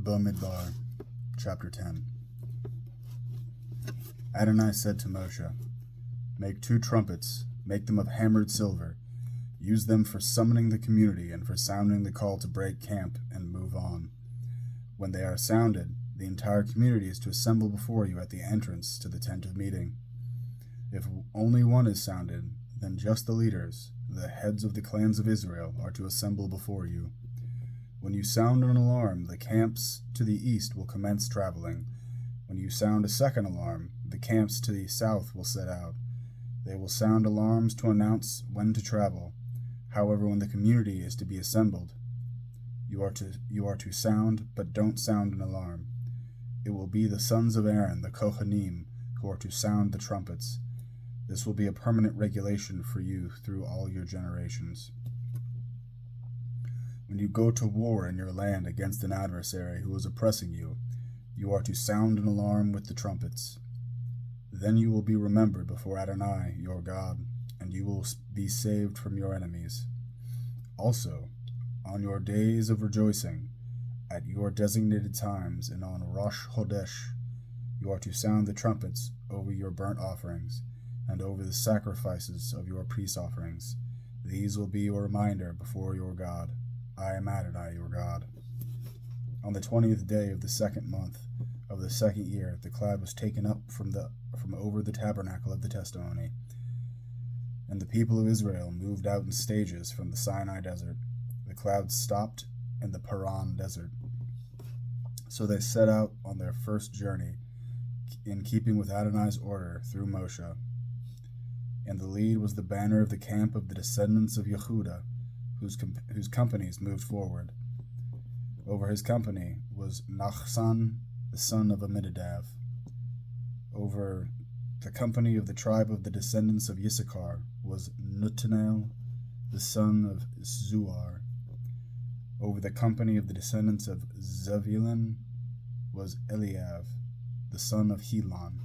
Bamidbar, chapter 10. Adonai said to Moshe, "Make 2 trumpets, make them of hammered silver. Use them for summoning the community and for sounding the call to break camp and move on. When they are sounded, the entire community is to assemble before you at the entrance to the tent of meeting. If only one is sounded, then just the leaders, the heads of the clans of Israel, are to assemble before you. When you sound an alarm, the camps to the east will commence traveling. When you sound a second alarm, the camps to the south will set out. They will sound alarms to announce when to travel. However, when the community is to be assembled, you are to sound, but don't sound an alarm. It will be the sons of Aaron, the Kohanim, who are to sound the trumpets. This will be a permanent regulation for you through all your generations. When you go to war in your land against an adversary who is oppressing you, you are to sound an alarm with the trumpets. Then you will be remembered before Adonai, your God, and you will be saved from your enemies. Also, on your days of rejoicing, at your designated times, and on Rosh Chodesh, you are to sound the trumpets over your burnt offerings, and over the sacrifices of your peace offerings. These will be your reminder before your God. I am Adonai, your God. On the 20th day of the 2nd month of the 2nd year, the cloud was taken up from over the tabernacle of the testimony, and the people of Israel moved out in stages from the Sinai desert. The cloud stopped in the Paran desert. So they set out on their first journey, in keeping with Adonai's order through Moshe. In the lead was the banner of the camp of the descendants of Yehuda, whose companies moved forward. Over his company was Nachsan, the son of Amminadab. Over the company of the tribe of the descendants of Issachar was Nethanel, the son of Zuar. Over the company of the descendants of Zebulun was Eliav, the son of Helon.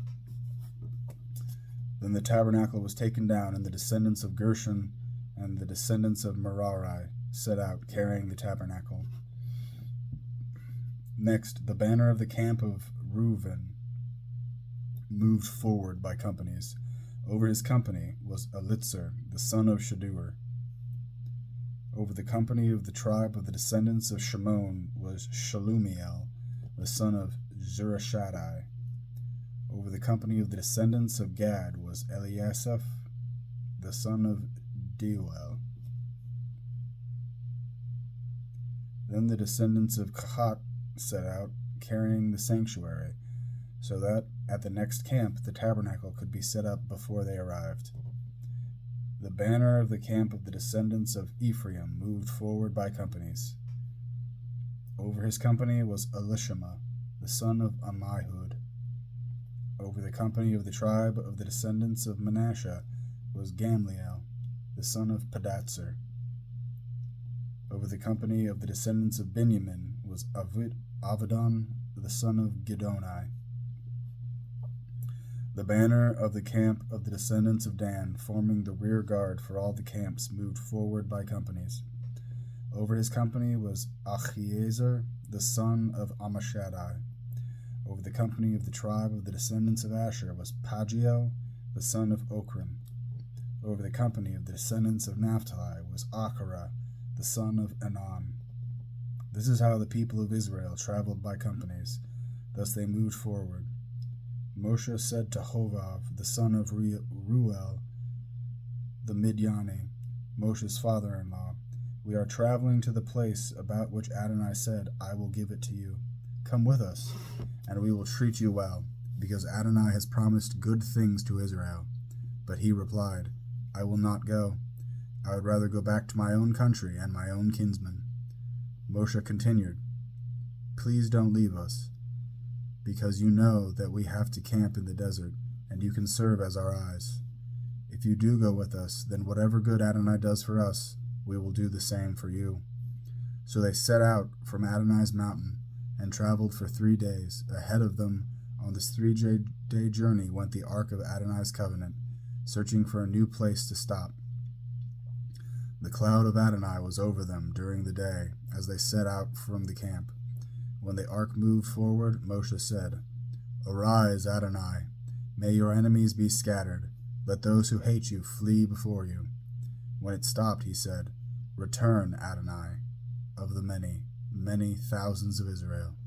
Then the tabernacle was taken down, and the descendants of Gershon and the descendants of Merari set out, carrying the tabernacle. Next, the banner of the camp of Reuben moved forward by companies. Over his company was Elitzer, the son of Shadur. Over the company of the tribe of the descendants of Shimon was Shalumiel, the son of Zurashadai. Over the company of the descendants of Gad was Eliasaph, the son of Deuel. Then the descendants of Kahat set out, carrying the sanctuary, so that at the next camp the tabernacle could be set up before they arrived. The banner of the camp of the descendants of Ephraim moved forward by companies. Over his company was Elishama, the son of Ammihud. Over the company of the tribe of the descendants of Manasseh was Gamliel, the son of Pedatzer. Over the company of the descendants of Benjamin was Avidan, the son of Gidoni. The banner of the camp of the descendants of Dan, forming the rear guard for all the camps, moved forward by companies. Over his company was Achiezer, the son of Ammishaddai. Over the company of the tribe of the descendants of Asher was Pagiel, the son of Okran. Over the company of the descendants of Naphtali was Achara, the son of Anan. This is how the people of Israel traveled by companies. Thus they moved forward. Moshe said to Hovav, the son of Ruel, the Midiani, Moshe's father-in-law, "We are traveling to the place about which Adonai said, 'I will give it to you.' Come with us, and we will treat you well, because Adonai has promised good things to Israel." But he replied, "I will not go. I would rather go back to my own country and my own kinsmen." Moshe continued, "Please don't leave us, because you know that we have to camp in the desert, and you can serve as our eyes. If you do go with us, then whatever good Adonai does for us, we will do the same for you." So they set out from Adonai's mountain and traveled for 3 days. Ahead of them on this 3-day journey went the ark of Adonai's covenant, searching for a new place to stop. The cloud of Adonai was over them during the day as they set out from the camp. When the ark moved forward, Moshe said, "Arise, Adonai. May your enemies be scattered. Let those who hate you flee before you." When it stopped, he said, "Return, Adonai, of the many, many thousands of Israel."